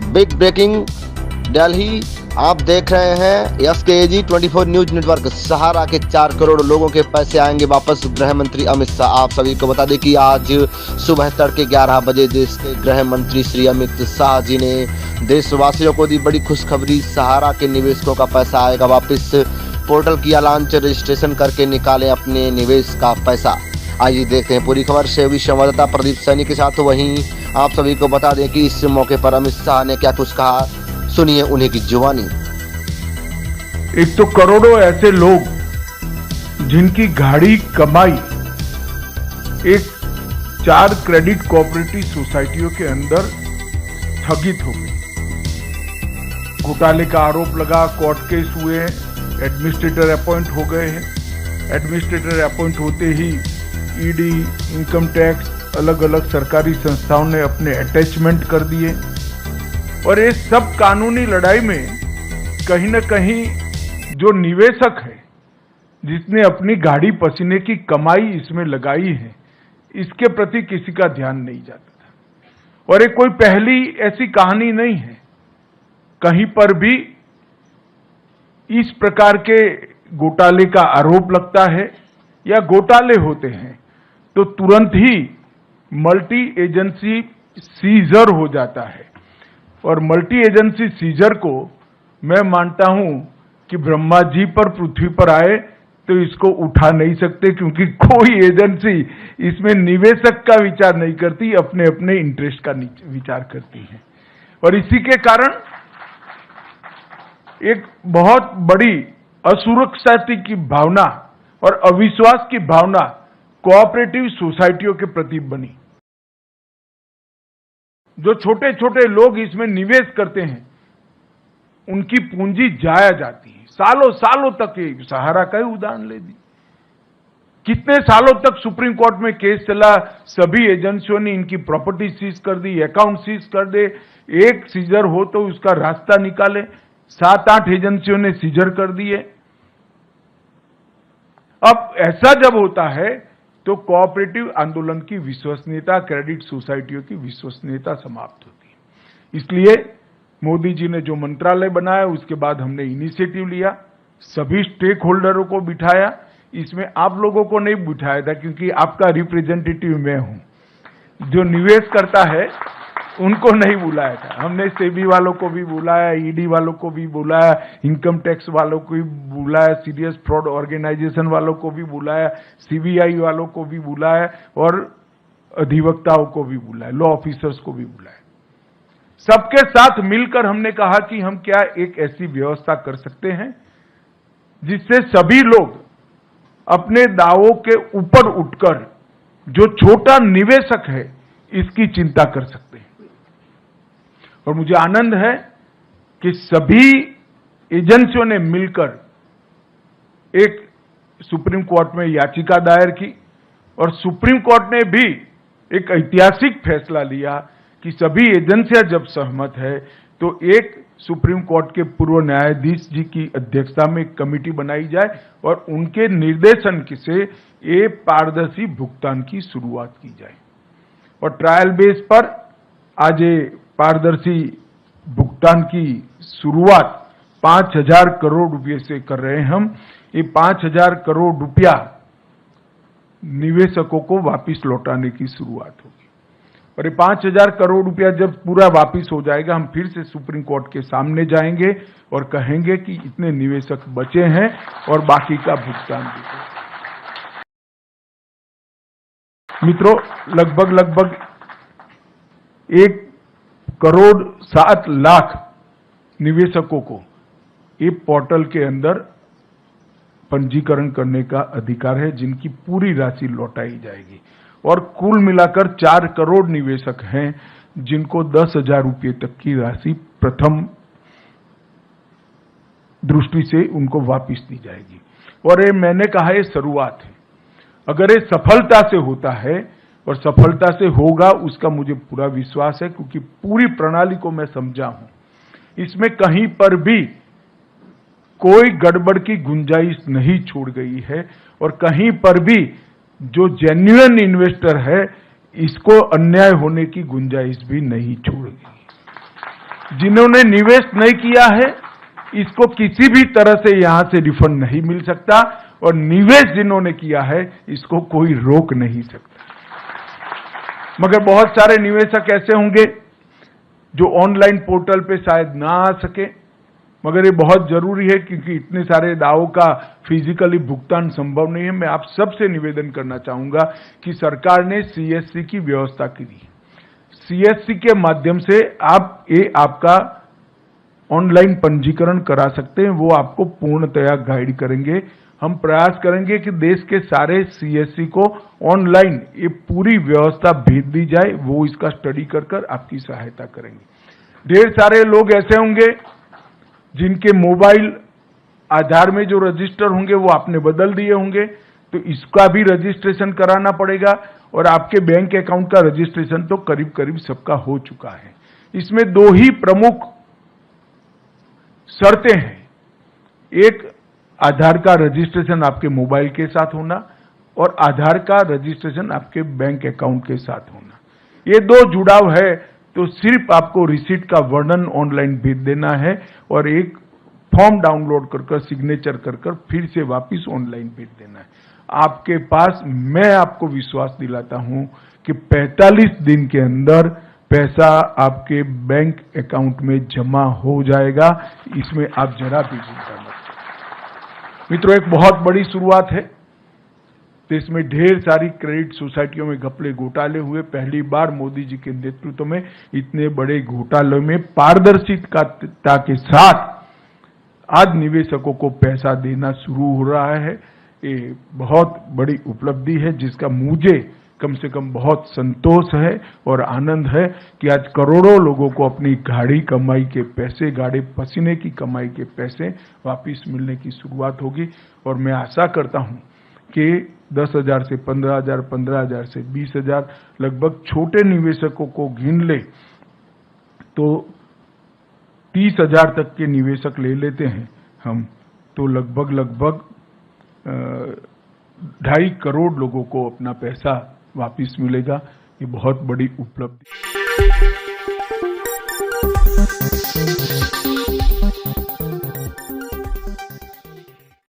Big breaking Delhi, आप देख रहे हैं SKG 24 न्यूज नेटवर्क। सहारा के 4 करोड़ लोगों के पैसे आएंगे वापस, गृह मंत्री अमित शाह। आप सभी को बता दें कि आज सुबह तड़के 11 बजे देश के गृह मंत्री श्री अमित शाह जी ने देशवासियों को दी बड़ी खुशखबरी। सहारा के निवेशकों का पैसा आएगा वापस। पोर्टल किया लॉन्च, रजिस्ट्रेशन करके निकालें अपने निवेश का पैसा। आइए देखते हैं पूरी खबर सहयोगी संवाददाता प्रदीप सैनी के साथ। वहीं आप सभी को बता दें कि इस मौके पर अमित शाह ने क्या कुछ कहा, सुनिए उन्हीं की जुबानी। एक तो करोड़ों ऐसे लोग जिनकी गाढ़ी कमाई एक 4 क्रेडिट कोऑपरेटिव सोसाइटियों के अंदर स्थगित हो गई। घोटाले का आरोप लगा, कोर्ट केस हुए, एडमिनिस्ट्रेटर अपॉइंट हो गए हैं। एडमिनिस्ट्रेटर अपॉइंट होते ही ईडी, इनकम टैक्स, अलग अलग सरकारी संस्थाओं ने अपने अटैचमेंट कर दिए। और इस सब कानूनी लड़ाई में कहीं न कहीं जो निवेशक है, जिसने अपनी गाड़ी पसीने की कमाई इसमें लगाई है, इसके प्रति किसी का ध्यान नहीं जाता था। और ये कोई पहली ऐसी कहानी नहीं है। कहीं पर भी इस प्रकार के घोटाले का आरोप लगता है या घोटाले होते हैं तो तुरंत ही मल्टी एजेंसी सीजर हो जाता है। और मल्टी एजेंसी सीजर को मैं मानता हूं कि ब्रह्मा जी पर पृथ्वी पर आए तो इसको उठा नहीं सकते, क्योंकि कोई एजेंसी इसमें निवेशक का विचार नहीं करती, अपने अपने इंटरेस्ट का विचार करती है। और इसी के कारण एक बहुत बड़ी असुरक्षा की भावना और अविश्वास की भावना कोऑपरेटिव सोसाइटियों के प्रति बनी। जो छोटे छोटे लोग इसमें निवेश करते हैं, उनकी पूंजी जाया जाती है। सालों सालों तक, सहारा का ही उदाहरण ले दी, कितने सालों तक सुप्रीम कोर्ट में केस चला, सभी एजेंसियों ने इनकी प्रॉपर्टी सीज कर दी, अकाउंट सीज कर दे। एक सीजर हो तो उसका रास्ता निकाले, 7-8 एजेंसियों ने सीजर कर दिए। अब ऐसा जब होता है तो कोऑपरेटिव आंदोलन की विश्वसनीयता, क्रेडिट सोसाइटियों की विश्वसनीयता समाप्त होती है। इसलिए मोदी जी ने जो मंत्रालय बनाया, उसके बाद हमने इनिशिएटिव लिया, सभी स्टेक होल्डरों को बिठाया। इसमें आप लोगों को नहीं बिठाया था, क्योंकि आपका रिप्रेजेंटेटिव मैं हूं। जो निवेश करता है उनको नहीं बुलाया था। हमने सेबी वालों को भी बुलाया, ईडी वालों को भी बुलाया, इनकम टैक्स वालों को भी बुलाया, सीरियस फ्रॉड ऑर्गेनाइजेशन वालों को भी बुलाया, सीबीआई वालों को भी बुलाया और अधिवक्ताओं को भी बुलाया, लॉ ऑफिसर्स को भी बुलाया। सबके साथ मिलकर हमने कहा कि हम क्या एक ऐसी व्यवस्था कर सकते हैं जिससे सभी लोग अपने दावों के ऊपर उठकर जो छोटा निवेशक है इसकी चिंता कर सकते हैं। और मुझे आनंद है कि सभी एजेंसियों ने मिलकर एक सुप्रीम कोर्ट में याचिका दायर की और सुप्रीम कोर्ट ने भी एक ऐतिहासिक फैसला लिया कि सभी एजेंसियां जब सहमत है तो एक सुप्रीम कोर्ट के पूर्व न्यायाधीश जी की अध्यक्षता में एक कमेटी बनाई जाए और उनके निर्देशन से ये पारदर्शी भुगतान की शुरुआत की जाए। और ट्रायल बेस पर आज ये पारदर्शी भुगतान की शुरुआत 5,000 करोड़ रुपए से कर रहे हैं हम। ये 5,000 करोड़ रुपया निवेशकों को वापस लौटाने की शुरुआत होगी। और ये 5,000 करोड़ रुपया जब पूरा वापस हो जाएगा, हम फिर से सुप्रीम कोर्ट के सामने जाएंगे और कहेंगे कि इतने निवेशक बचे हैं और बाकी का भुगतान दीजिए। मित्रों, लगभग 1,07,00,000 निवेशकों को ये पोर्टल के अंदर पंजीकरण करने का अधिकार है, जिनकी पूरी राशि लौटाई जाएगी। और कुल मिलाकर 4 करोड़ निवेशक हैं जिनको 10,000 रुपये तक की राशि प्रथम दृष्टि से उनको वापस दी जाएगी। और ये मैंने कहा, ये शुरुआत है। अगर ये सफलता से होता है और सफलता से होगा, उसका मुझे पूरा विश्वास है, क्योंकि पूरी प्रणाली को मैं समझा हूं। इसमें कहीं पर भी कोई गड़बड़ की गुंजाइश नहीं छोड़ गई है और कहीं पर भी जो जेन्युइन इन्वेस्टर है, इसको अन्याय होने की गुंजाइश भी नहीं छोड़ गई। जिन्होंने निवेश नहीं किया है इसको किसी भी तरह से यहां से रिफंड नहीं मिल सकता, और निवेश जिन्होंने किया है इसको कोई रोक नहीं सकता। मगर बहुत सारे निवेशक ऐसे होंगे जो ऑनलाइन पोर्टल पे शायद ना आ सके, मगर ये बहुत जरूरी है क्योंकि इतने सारे दावों का फिजिकली भुगतान संभव नहीं है। मैं आप सबसे निवेदन करना चाहूंगा कि सरकार ने सीएससी की व्यवस्था की है। सीएससी के माध्यम से आप आपका ऑनलाइन पंजीकरण करा सकते हैं, वो आपको पूर्णतया गाइड करेंगे। हम प्रयास करेंगे कि देश के सारे सीएससी को ऑनलाइन ये पूरी व्यवस्था भेज दी जाए, वो इसका स्टडी कर आपकी सहायता करेंगे। ढेर सारे लोग ऐसे होंगे जिनके मोबाइल आधार में जो रजिस्टर होंगे वो आपने बदल दिए होंगे, तो इसका भी रजिस्ट्रेशन कराना पड़ेगा, और आपके बैंक अकाउंट का रजिस्ट्रेशन तो करीब करीब सबका हो चुका है। इसमें दो ही प्रमुख शर्तें हैं, एक आधार का रजिस्ट्रेशन आपके मोबाइल के साथ होना और आधार का रजिस्ट्रेशन आपके बैंक अकाउंट के साथ होना। ये दो जुड़ाव है तो सिर्फ आपको रिसीट का वर्णन ऑनलाइन भेज देना है और एक फॉर्म डाउनलोड कर सिग्नेचर कर फिर से वापस ऑनलाइन भेज देना है। आपके पास, मैं आपको विश्वास दिलाता हूं कि 45 दिन के अंदर पैसा आपके बैंक अकाउंट में जमा हो जाएगा, इसमें आप जरा भी चिंता मत करें। मित्रों, एक बहुत बड़ी शुरुआत है। देश में ढेर सारी क्रेडिट सोसाइटियों में घपले घोटाले हुए। पहली बार मोदी जी के नेतृत्व में इतने बड़े घोटालों में पारदर्शिता के साथ आज निवेशकों को पैसा देना शुरू हो रहा है। ये बहुत बड़ी उपलब्धि है जिसका मुझे कम से कम बहुत संतोष है और आनंद है कि आज करोड़ों लोगों को अपनी गाढ़ी कमाई के पैसे, गाढ़े पसीने की कमाई के पैसे वापस मिलने की शुरुआत होगी। और मैं आशा करता हूं कि 10,000 से 15,000, 15,000 से 20,000 लगभग छोटे निवेशकों को गिन ले तो 30,000 तक के निवेशक ले लेते हैं हम, तो लगभग 2.5 करोड़ लोगों को अपना पैसा वापस मिलेगा। ये बहुत बड़ी उपलब्धि।